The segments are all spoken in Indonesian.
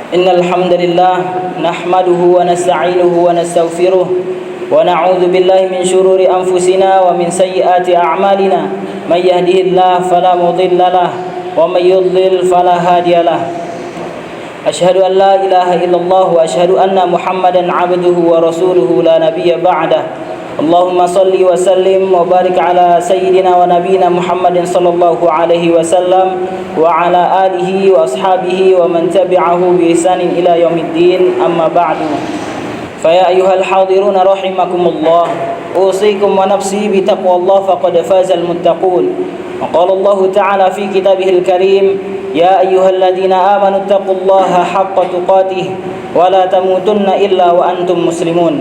إن الحمد لله نحمده ونستعينه ونستغفره ونعوذ بالله من شرور أنفسنا ومن سيئات أعمالنا من يهده الله فلا مضل له ومن يضلل فلا هادي له أشهد أن لا إله إلا الله وأشهد أن محمدا عبده ورسوله لا نبي بعده اللهم صل وسلم وبارك على سيدنا ونبينا محمد صلى الله عليه وسلم وعلى آله وأصحابه ومن تبعه بإحسان إلى يوم الدين أما بعد فيا أيها الحاضرون رحمكم الله أوصيكم ونفسي بتقوى الله فقد فاز المتقون وقال الله تعالى في كتابه الكريم يا أيها الذين آمنوا اتقوا الله حق تقاته ولا تموتن إلا وأنتم مسلمون.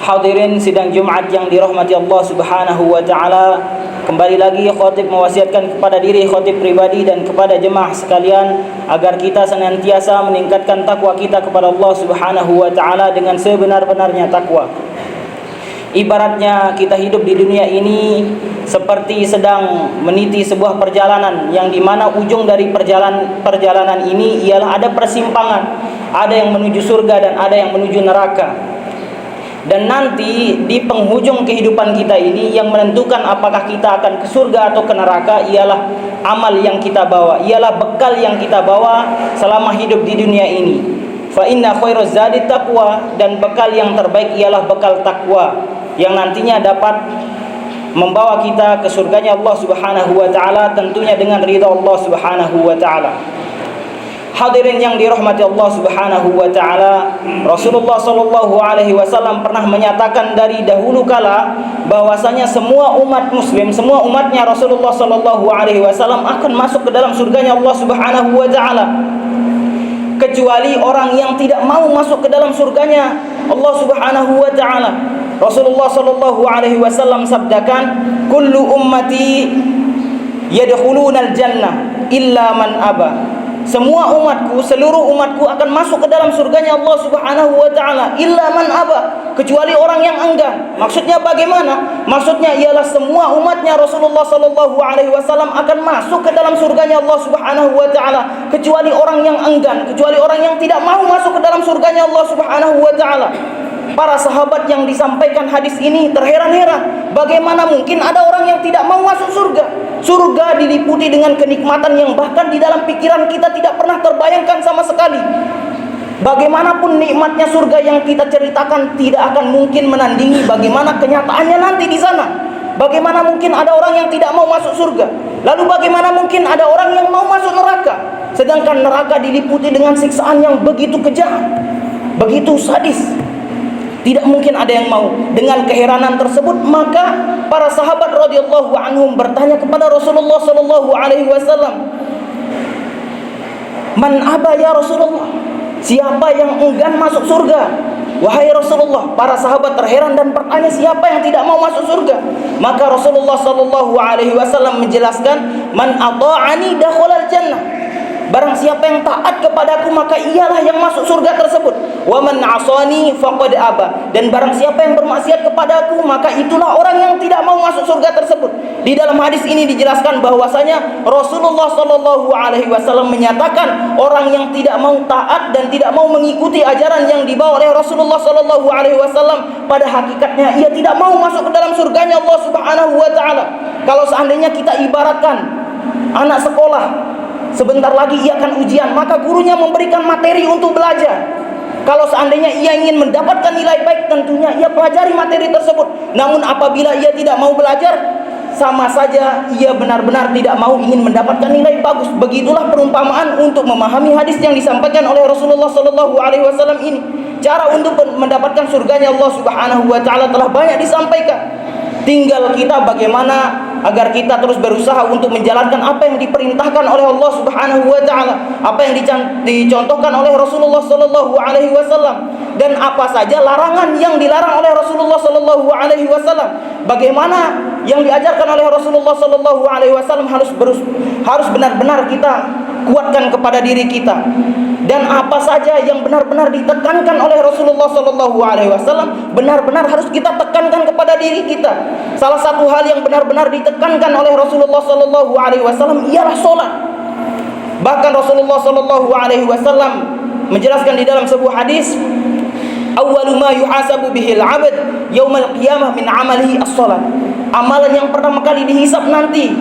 Hadirin sidang Jumat yang dirahmati Allah Subhanahu wa taala, kembali lagi khatib mewasiatkan kepada diri khatib pribadi dan kepada jemaah sekalian agar kita senantiasa meningkatkan takwa kita kepada Allah Subhanahu wa taala dengan sebenar-benarnya takwa. Ibaratnya kita hidup di dunia ini seperti sedang meniti sebuah perjalanan yang dimana ujung dari perjalanan ini ialah ada persimpangan, ada yang menuju surga dan ada yang menuju neraka. Dan nanti di penghujung kehidupan kita ini yang menentukan apakah kita akan ke surga atau ke neraka ialah amal yang kita bawa, ialah bekal yang kita bawa selama hidup di dunia ini. Fa inna khairaz zadi taqwa, dan bekal yang terbaik ialah bekal takwa yang nantinya dapat membawa kita ke surganya Allah Subhanahu wa taala, tentunya dengan ridha Allah Subhanahu wa taala. Hadirin yang dirahmati Allah Subhanahu wa taala, Rasulullah sallallahu alaihi wasallam pernah menyatakan dari dahulu kala bahwasanya semua umat muslim, semua umatnya Rasulullah sallallahu alaihi wasallam akan masuk ke dalam surganya Allah Subhanahu wa taala, kecuali orang yang tidak mau masuk ke dalam surganya Allah Subhanahu wa taala. Rasulullah sallallahu alaihi wasallam sabdakan, kullu ummati yadkhulunal jannah illa man aba. Semua umatku, seluruh umatku akan masuk ke dalam surganya Allah Subhanahu wa taala illa man aba, kecuali orang yang enggan. Maksudnya bagaimana? Maksudnya ialah semua umatnya Rasulullah sallallahu alaihi wasallam akan masuk ke dalam surganya Allah Subhanahu wa taala, kecuali orang yang enggan, kecuali orang yang tidak mau masuk ke dalam surganya Allah Subhanahu wa taala. Para sahabat yang disampaikan hadis ini terheran-heran, bagaimana mungkin ada orang yang tidak mau masuk surga? Surga diliputi dengan kenikmatan yang bahkan di dalam pikiran kita tidak pernah terbayangkan sama sekali. Bagaimanapun nikmatnya surga yang kita ceritakan tidak akan mungkin menandingi bagaimana kenyataannya nanti di sana. Bagaimana mungkin ada orang yang tidak mau masuk surga? Lalu bagaimana mungkin ada orang yang mau masuk neraka? Sedangkan neraka diliputi dengan siksaan yang begitu kejam, begitu sadis. Tidak mungkin ada yang mau. Dengan keheranan tersebut, maka para sahabat radhiyallahu anhum bertanya kepada Rasulullah sallallahu alaihi wasallam, "Man aba ya Rasulullah?" Siapa yang enggan masuk surga? Wahai Rasulullah, para sahabat terheran dan bertanya, siapa yang tidak mau masuk surga? Maka Rasulullah sallallahu alaihi wasallam menjelaskan, "Man ata'ani dakhalal jannah." Barang siapa yang taat kepadaku maka ialah yang masuk surga tersebut. Wa man 'asani faqad aba. Dan barang siapa yang bermaksiat kepadaku maka itulah orang yang tidak mau masuk surga tersebut. Di dalam hadis ini dijelaskan bahwasanya Rasulullah sallallahu alaihi wasallam menyatakan orang yang tidak mau taat dan tidak mau mengikuti ajaran yang dibawa oleh Rasulullah sallallahu alaihi wasallam, pada hakikatnya ia tidak mau masuk ke dalam surganya Allah Subhanahu wa taala. Kalau seandainya kita ibaratkan anak sekolah, sebentar lagi ia akan ujian, maka gurunya memberikan materi untuk belajar. Kalau seandainya ia ingin mendapatkan nilai baik, tentunya ia pelajari materi tersebut. Namun apabila ia tidak mau belajar, sama saja ia benar-benar tidak mau ingin mendapatkan nilai bagus. Begitulah perumpamaan untuk memahami hadis yang disampaikan oleh Rasulullah sallallahu alaihi wasallam ini. Cara untuk mendapatkan surganya Allah Subhanahu wa taala telah banyak disampaikan. Tinggal kita bagaimana agar kita terus berusaha untuk menjalankan apa yang diperintahkan oleh Allah Subhanahu wa taala, apa yang dicontohkan oleh Rasulullah sallallahu alaihi wasallam, dan apa saja larangan yang dilarang oleh Rasulullah sallallahu alaihi wasallam. Bagaimana yang diajarkan oleh Rasulullah sallallahu alaihi wasallam harus benar-benar kita kuatkan kepada diri kita, dan apa saja yang benar-benar ditekankan oleh Rasulullah sallallahu alaihi wasallam benar-benar harus kita tekankan kepada diri kita. Salah satu hal yang benar-benar ditekankan oleh Rasulullah sallallahu alaihi wasallam ialah salat. Bahkan Rasulullah sallallahu alaihi wasallam menjelaskan di dalam sebuah hadis, awwalu ma yuhasabu bihil 'abd yaumal qiyamah min 'amalihi as-shalah. Amalan yang pertama kali dihisab nanti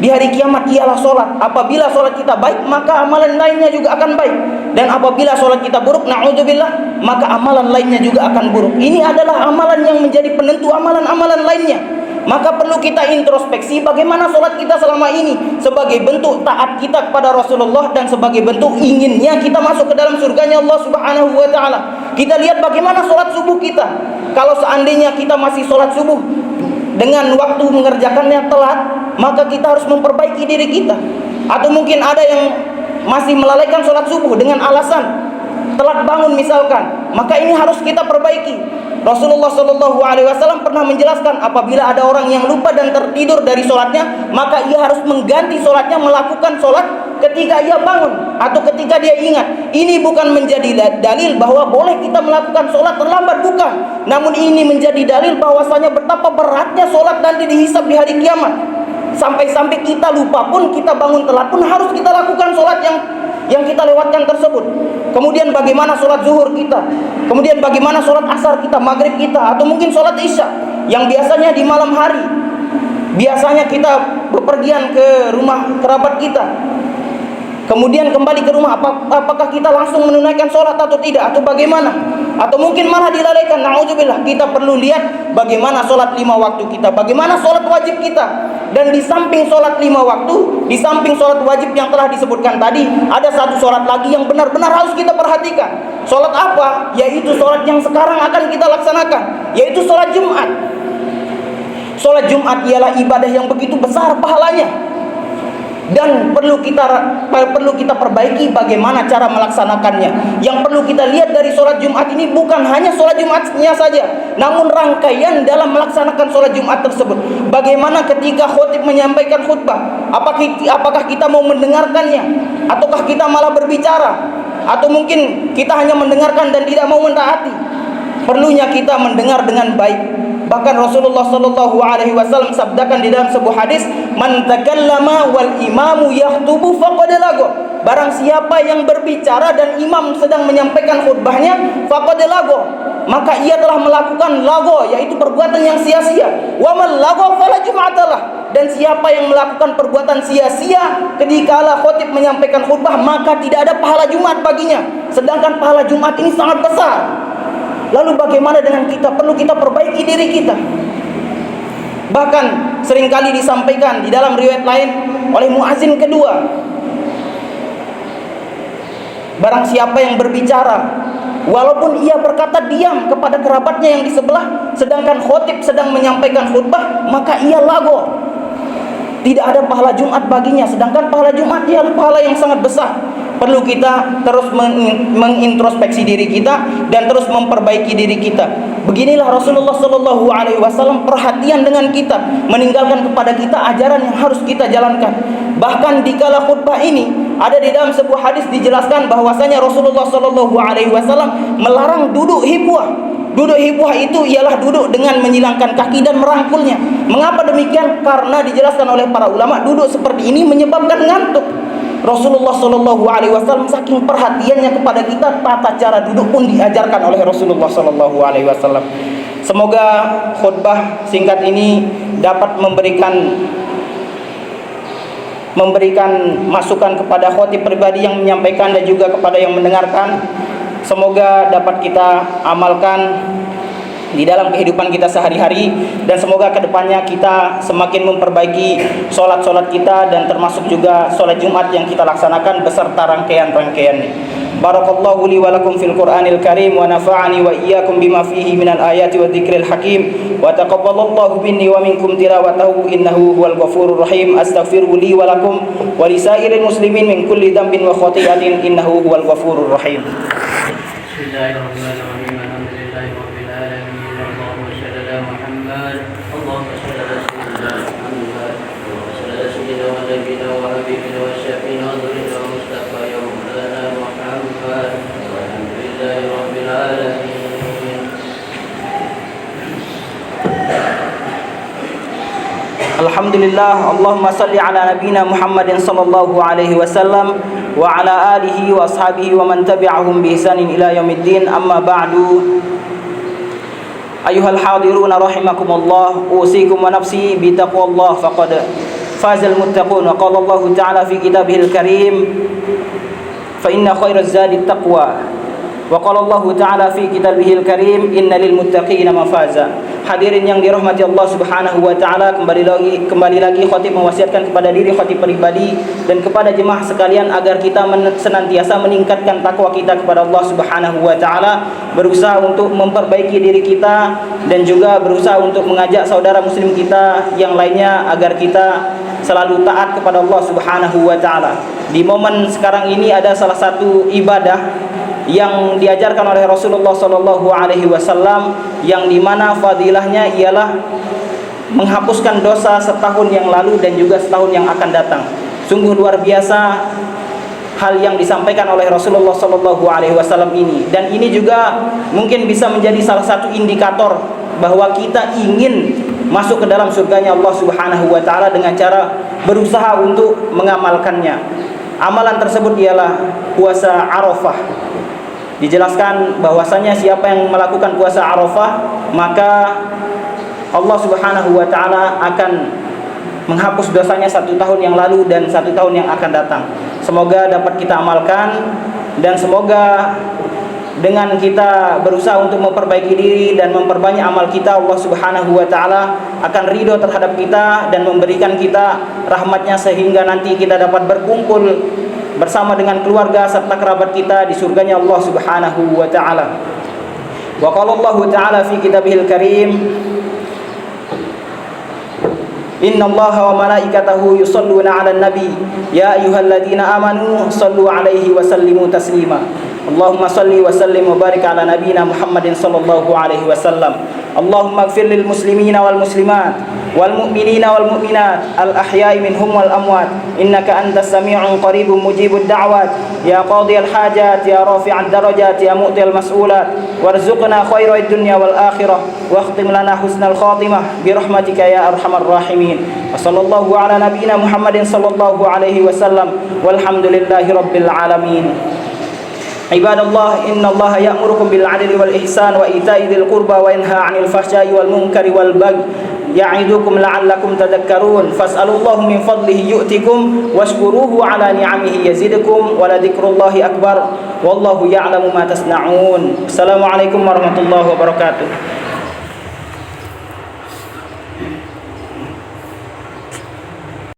di hari kiamat ialah solat. Apabila solat kita baik, maka amalan lainnya juga akan baik. Dan apabila solat kita buruk, na'udzubillah, maka amalan lainnya juga akan buruk. Ini adalah amalan yang menjadi penentu amalan-amalan lainnya. Maka perlu kita introspeksi bagaimana solat kita selama ini, sebagai bentuk taat kita kepada Rasulullah dan sebagai bentuk inginnya kita masuk ke dalam surganya Allah Subhanahu wa ta'ala. Kita lihat bagaimana solat subuh kita. Kalau seandainya kita masih solat subuh dengan waktu mengerjakannya telat, maka kita harus memperbaiki diri kita. Atau mungkin ada yang masih melalaikan sholat subuh dengan alasan telat bangun misalkan, maka ini harus kita perbaiki. Rasulullah Shallallahu Alaihi Wasallam pernah menjelaskan, apabila ada orang yang lupa dan tertidur dari sholatnya, maka ia harus mengganti sholatnya, melakukan sholat ketika ia bangun atau ketika dia ingat. Ini bukan menjadi dalil bahwa boleh kita melakukan sholat terlambat, bukan. Namun ini menjadi dalil bahwasanya betapa beratnya sholat nanti dihisab di hari kiamat. Sampai-sampai kita lupa pun, kita bangun telat pun harus kita lakukan sholat yang kita lewatkan tersebut. Kemudian bagaimana sholat zuhur kita, kemudian bagaimana sholat asar kita, maghrib kita, atau mungkin sholat isya yang biasanya di malam hari. Biasanya kita bepergian ke rumah kerabat kita, kemudian kembali ke rumah, apakah kita langsung menunaikan sholat atau tidak, atau bagaimana, atau mungkin malah dilalaikan. Na'udzubillah. Kita perlu lihat bagaimana sholat 5 waktu kita, bagaimana sholat wajib kita. Dan di samping sholat 5 waktu, di samping sholat wajib yang telah disebutkan tadi, ada satu sholat lagi yang benar-benar harus kita perhatikan. Sholat apa? Yaitu sholat yang sekarang akan kita laksanakan, yaitu sholat Jumat. Sholat Jumat ialah ibadah yang begitu besar pahalanya, dan perlu kita perbaiki bagaimana cara melaksanakannya. Yang perlu kita lihat dari sholat Jumat ini bukan hanya sholat Jumatnya saja, namun rangkaian dalam melaksanakan sholat Jumat tersebut. Bagaimana ketika khotib menyampaikan khutbah, apakah kita mau mendengarkannya, ataukah kita malah berbicara, atau mungkin kita hanya mendengarkan dan tidak mau mentaati. Perlunya kita mendengar dengan baik. Bahkan Rasulullah Shallallahu Alaihi Wasallam sabdakan di dalam sebuah hadis, "Man takallama wal imamu yaktubu faqad lago." Barang siapa yang berbicara dan imam sedang menyampaikan khutbahnya, faqad lago, maka ia telah melakukan lago, yaitu perbuatan yang sia-sia. Wa man lago fala jum'atalah. Dan siapa yang melakukan perbuatan sia-sia ketika khotib menyampaikan khutbah, maka tidak ada pahala Jumat baginya. Sedangkan pahala Jumat ini sangat besar. Lalu bagaimana dengan kita? Perlu kita perbaiki diri kita. Bahkan seringkali disampaikan di dalam riwayat lain oleh muazin kedua, barang siapa yang berbicara, walaupun ia berkata diam kepada kerabatnya yang di sebelah, sedangkan khotib sedang menyampaikan khutbah, maka ia lago. Tidak ada pahala Jumat baginya. Sedangkan pahala Jumat ialah pahala yang sangat besar. Perlu kita terus mengintrospeksi diri kita dan terus memperbaiki diri kita. Beginilah Rasulullah Shallallahu Alaihi Wasallam perhatian dengan kita, meninggalkan kepada kita ajaran yang harus kita jalankan. Bahkan di kala khutbah ini ada di dalam sebuah hadis dijelaskan bahwasanya Rasulullah Shallallahu Alaihi Wasallam melarang duduk hibwah. Duduk hibwah itu ialah duduk dengan menyilangkan kaki dan merangkulnya. Mengapa demikian? Karena dijelaskan oleh para ulama, duduk seperti ini menyebabkan ngantuk. Rasulullah Shallallahu Alaihi Wasallam saking perhatiannya kepada kita, tata cara duduk pun diajarkan oleh Rasulullah Shallallahu Alaihi Wasallam. Semoga khutbah singkat ini dapat memberikan masukan kepada khotib pribadi yang menyampaikan dan juga kepada yang mendengarkan. Semoga dapat kita amalkan di dalam kehidupan kita sehari-hari, dan semoga kedepannya kita semakin memperbaiki sholat-sholat kita, dan termasuk juga sholat Jumat yang kita laksanakan beserta rangkaian-rangkaiannya. Barakallahu li wa lakum fil Qur'anil Karim wa nafa'ani wa iyyakum bima fihi minal ayati wa dzikril hakim wa taqabbalallahu minni wa minkum tilawatahu innahu huwal ghafurur rahim. Astaghfiru li wa lakum wa lisairil muslimin min kulli dhanbin wa khati'atin innahu huwal ghafurur rahim. Bismillahirrahmanirrahim. Alhamdulillahirabbil alamin. Allahumma shalli ala Muhammad. Allahumma shalli ala sayyidina Muhammad. Allahumma shalli ala sayyidina wa nabiyina wa habibina wa syafiina wa dhurrina wa mustafa ya maulana Muhammad. Alhamdulillahirabbil alamin. Alhamdulillah, Allahumma salli ala nabina Muhammadin sallallahu alaihi wasallam wa ala alihi wa ashabihi wa man tabi'ahum bi ihsanin ila yaumiddin. Amma ba'du. Ayuhal hadiruna rahimakumullah, usikum wa nafsi bi taqwallah faqad fazal muttaqun. Wa qala Allah ta'ala fi kitabihil karim, fa inna khairaz zadi taqwa. Wa qala Allah ta'ala fi kitabihil karim, inna lil muttaqina mafaza. Hadirin yang dirahmati Allah Subhanahu wa taala, kembali lagi khatib mewasiatkan kepada diri khatib pribadi dan kepada jemaah sekalian agar kita senantiasa meningkatkan takwa kita kepada Allah Subhanahu wa taala, berusaha untuk memperbaiki diri kita dan juga berusaha untuk mengajak saudara muslim kita yang lainnya agar kita selalu taat kepada Allah Subhanahu wa taala. Di momen sekarang ini ada salah satu ibadah yang diajarkan oleh Rasulullah sallallahu alaihi wasallam, yang dimana fadilahnya ialah menghapuskan dosa setahun yang lalu dan juga setahun yang akan datang. Sungguh luar biasa hal yang disampaikan oleh Rasulullah sallallahu alaihi wasallam ini, dan ini juga mungkin bisa menjadi salah satu indikator bahwa kita ingin masuk ke dalam surganya Allah Subhanahu wa taala dengan cara berusaha untuk mengamalkannya. Amalan tersebut ialah puasa Arafah. Dijelaskan bahwasanya siapa yang melakukan puasa Arafah, maka Allah Subhanahu wa taala akan menghapus dosanya 1 tahun yang lalu dan 1 tahun yang akan datang. Semoga dapat kita amalkan, dan semoga dengan kita berusaha untuk memperbaiki diri dan memperbanyak amal kita, Allah Subhanahu wa taala akan ridho terhadap kita dan memberikan kita rahmatnya sehingga nanti kita dapat berkumpul bersama dengan keluarga serta kerabat kita di surganya Allah Subhanahu wa taala. Wa qala Allah ta'ala fi kitabihil karim, inna Allaha wa malaikatahu yusalluna 'alan nabi ya ayyuhalladzina amanu sallu 'alaihi wa sallimu taslima. Allahumma salli wa sallim wa barik ala nabiyyina Muhammadin sallallahu alaihi wasallam. Allahumma ighfir lil muslimina wal muslimat wal mu'minina wal mu'minat al ahya'i minhum wal amwat, innaka antas sami'un qaribun mujibud da'wat, ya qadiyal hajat, ya rafi'ad darajat, ya mu'til mas'ulat, warzuqna khairal dunya wal akhirah wa khtim lana husnal khatimah bi rahmatika ya arhamar rahimin. Wa sallallahu ala nabiyyina Muhammadin sallallahu alaihi wasallam, walhamdulillahi rabbil alamin. Ibadallah, innallaha ya'murukum bil 'adli wal ihsan wa ita'i dzil qurba wa yanha 'anil fahsya'i wal munkari wal baghi ya'idukum la'allakum tadhakkarun. Fas'alullaha min fadlihi yu'tikum washkuruhu 'ala ni'amihi yazidkum wa la dzikrullahi akbar wallahu ya'lamu ma tasna'un. Assalamualaikum warahmatullahi wabarakatuh.